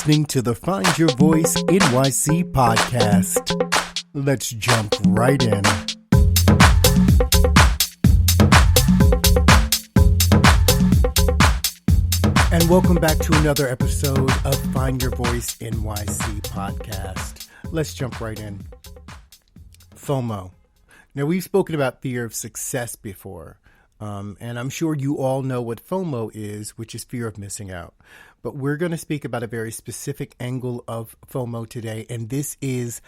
listening to the Find Your Voice NYC podcast. Let's jump right in. And welcome back to another episode of Find Your Voice NYC podcast. Let's jump right in. FOMO. Now, we've spoken about fear of success before. And I'm sure you all know what FOMO is, which is fear of missing out. But we're going to speak about a very specific angle of FOMO today, and this is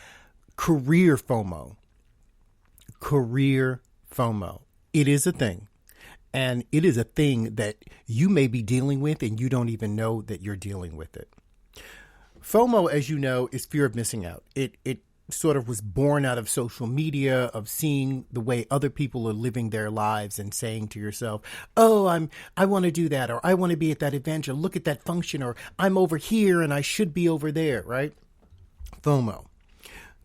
career FOMO. Career FOMO. It is a thing, and it is a thing that you may be dealing with, and you don't even know that you're dealing with it. FOMO, as you know, is fear of missing out. It sort of was born out of social media, of seeing the way other people are living their lives and saying to yourself, oh, I want to do that, or I want to be at that event, or look at that function, or I'm over here and I should be over there, right? FOMO.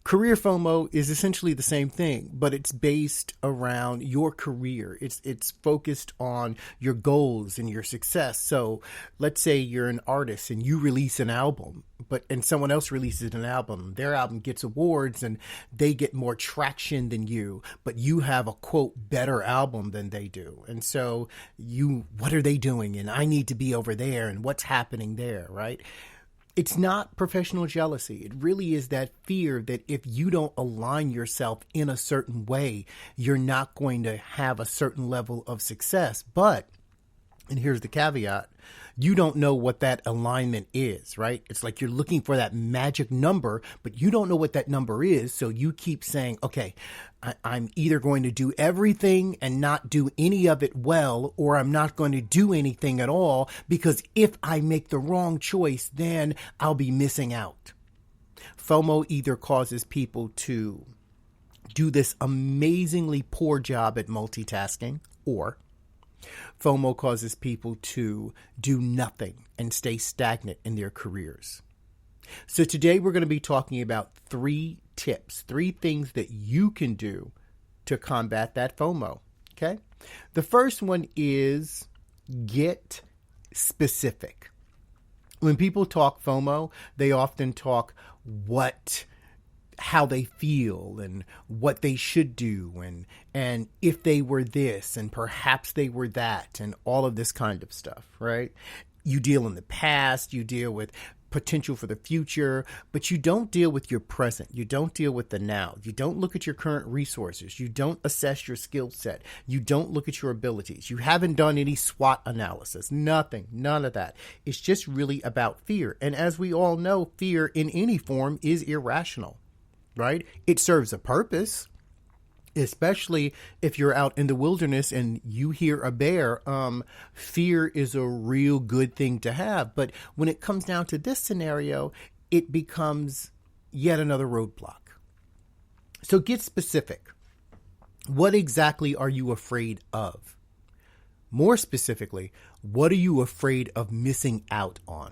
Career FOMO is essentially the same thing, but it's based around your career. It's focused on your goals and your success. So let's say you're an artist and you release an album, and someone else releases an album. Their album gets awards and they get more traction than you, but you have a, quote, better album than they do. And so what are they doing? And I need to be over there, and what's happening there, right? It's not professional jealousy. It really is that fear that if you don't align yourself in a certain way, you're not going to have a certain level of success. But, and here's the caveat, you don't know what that alignment is, right? It's like you're looking for that magic number, but you don't know what that number is. So you keep saying, okay, I'm either going to do everything and not do any of it well, or I'm not going to do anything at all, because if I make the wrong choice, then I'll be missing out. FOMO either causes people to do this amazingly poor job at multitasking, or FOMO causes people to do nothing and stay stagnant in their careers. So today we're going to be talking about 3 tips, 3 things that you can do to combat that FOMO. Okay. The first one is get specific. When people talk FOMO, they often talk how they feel and what they should do and if they were this and perhaps they were that and all of this kind of stuff, right? You deal in the past, you deal with potential for the future, but you don't deal with your present. You don't deal with the now. You don't look at your current resources. You don't assess your skill set. You don't look at your abilities. You haven't done any SWOT analysis. Nothing. None of that. It's just really about fear. And as we all know, fear in any form is irrational. Right? It serves a purpose, especially if you're out in the wilderness and you hear a bear. Fear is a real good thing to have. But when it comes down to this scenario, it becomes yet another roadblock. So get specific. What exactly are you afraid of? More specifically, what are you afraid of missing out on?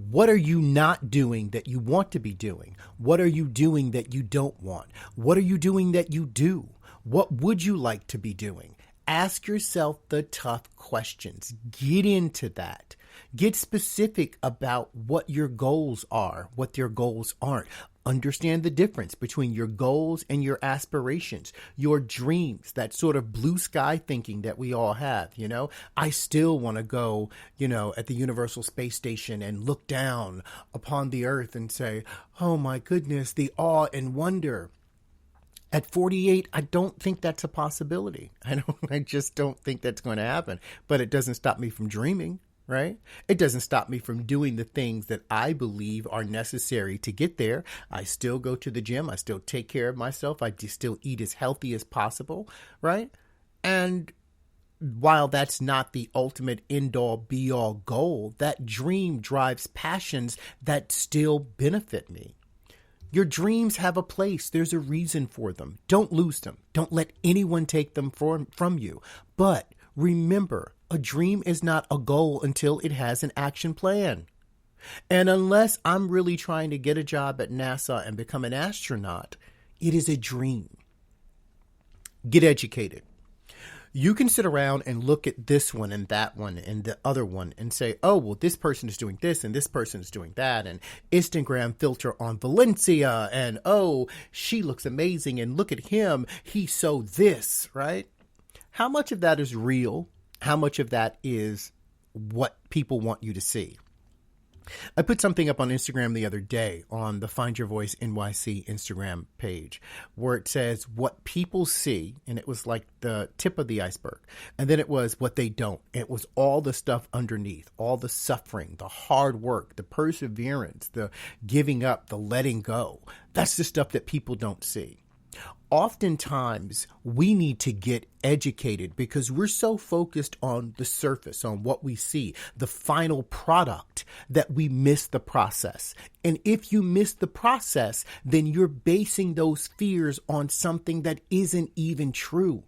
What are you not doing that you want to be doing? What are you doing that you don't want? What are you doing that you do? What would you like to be doing? Ask yourself the tough questions. Get into that. Get specific about what your goals are, what your goals aren't. Understand the difference between your goals and your aspirations, your dreams, that sort of blue sky thinking that we all have. You know, I still want to go, at the Universal Space Station and look down upon the earth and say, oh my goodness, the awe and wonder. At 48, I don't think that's a possibility. I just don't think that's going to happen, but it doesn't stop me from dreaming. Right? It doesn't stop me from doing the things that I believe are necessary to get there. I still go to the gym. I still take care of myself. I still eat as healthy as possible. Right? And while that's not the ultimate end-all be-all goal, that dream drives passions that still benefit me. Your dreams have a place. There's a reason for them. Don't lose them. Don't let anyone take them from you. But remember, a dream is not a goal until it has an action plan. And unless I'm really trying to get a job at NASA and become an astronaut, it is a dream. Get educated. You can sit around and look at this one and that one and the other one and say, oh, well, this person is doing this and this person is doing that, and Instagram filter on Valencia, and oh, she looks amazing, and look at him, he's so this, right? How much of that is real? How much of that is what people want you to see? I put something up on Instagram the other day on the Find Your Voice NYC Instagram page where it says what people see, and it was like the tip of the iceberg. And then it was what they don't. It was all the stuff underneath, all the suffering, the hard work, the perseverance, the giving up, the letting go. That's the stuff that people don't see. Oftentimes, we need to get educated because we're so focused on the surface, on what we see, the final product, that we miss the process. And if you miss the process, then you're basing those fears on something that isn't even true,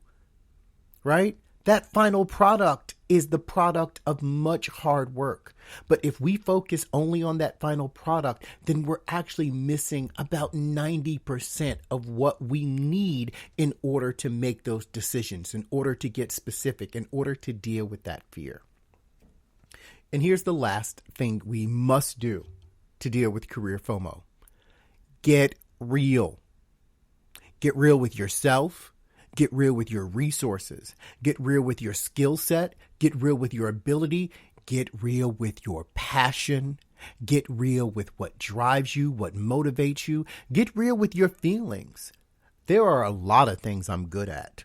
right? That final product is the product of much hard work. But if we focus only on that final product, then we're actually missing about 90% of what we need in order to make those decisions, in order to get specific, in order to deal with that fear. And here's the last thing we must do to deal with career FOMO. Get real. Get real with yourself. Get real with your resources. Get real with your skill set. Get real with your ability. Get real with your passion. Get real with what drives you, what motivates you. Get real with your feelings. There are a lot of things I'm good at.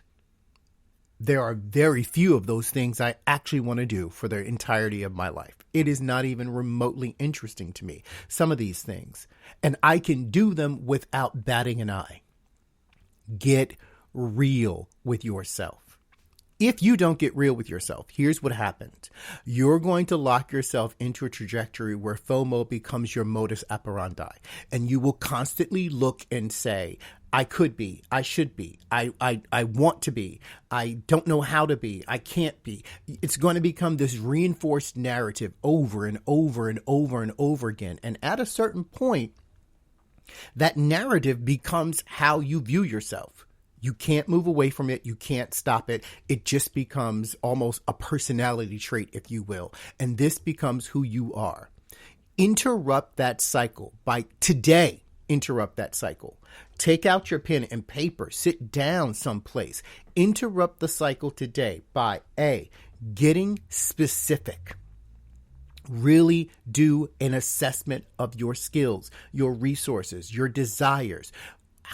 There are very few of those things I actually want to do for the entirety of my life. It is not even remotely interesting to me, some of these things. And I can do them without batting an eye. Get real with yourself. If you don't get real with yourself, here's what happens. You're going to lock yourself into a trajectory where FOMO becomes your modus operandi. And you will constantly look and say, I could be, I should be, I want to be, I don't know how to be, I can't be. It's going to become this reinforced narrative over and over and over and over again. And at a certain point, that narrative becomes how you view yourself. You can't move away from it. You can't stop it. It just becomes almost a personality trait, if you will. And this becomes who you are. Interrupt that cycle by today. Interrupt that cycle. Take out your pen and paper. Sit down someplace. Interrupt the cycle today by A, getting specific. Really do an assessment of your skills, your resources, your desires,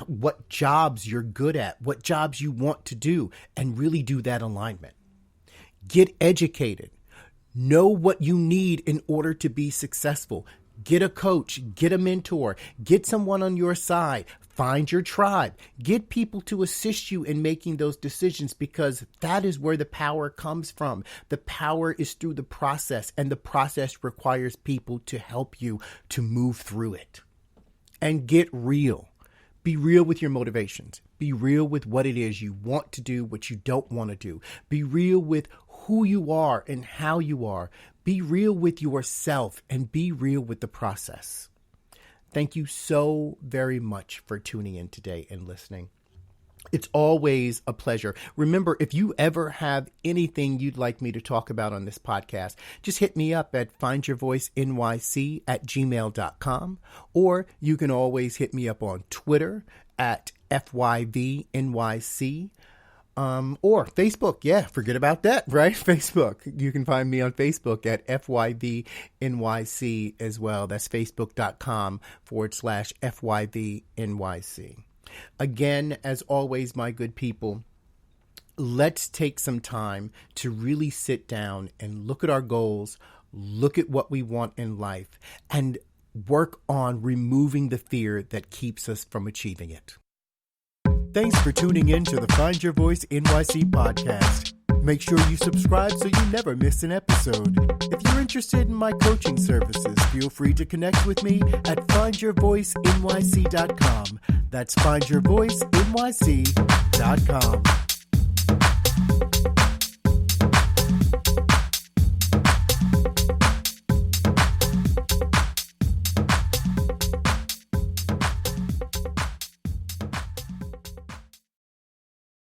what jobs you're good at, what jobs you want to do, and really do that alignment. Get educated. Know what you need in order to be successful. Get a coach, get a mentor, get someone on your side, find your tribe, get people to assist you in making those decisions, because that is where the power comes from. The power is through the process, and the process requires people to help you to move through it. And get real. Be real with your motivations. Be real with what it is you want to do, what you don't want to do. Be real with who you are and how you are. Be real with yourself and be real with the process. Thank you so very much for tuning in today and listening. It's always a pleasure. Remember, if you ever have anything you'd like me to talk about on this podcast, just hit me up at findyourvoicenyc@gmail.com, or you can always hit me up on Twitter at FYVNYC, or Facebook. Yeah, forget about that, right? Facebook. You can find me on Facebook at FYVNYC as well. That's facebook.com/FYVNYC. Again, as always, my good people, let's take some time to really sit down and look at our goals, look at what we want in life, and work on removing the fear that keeps us from achieving it. Thanks for tuning in to the Find Your Voice NYC podcast. Make sure you subscribe so you never miss an episode. If you're interested in my coaching services, feel free to connect with me at findyourvoicenyc.com. That's findyourvoicenyc.com.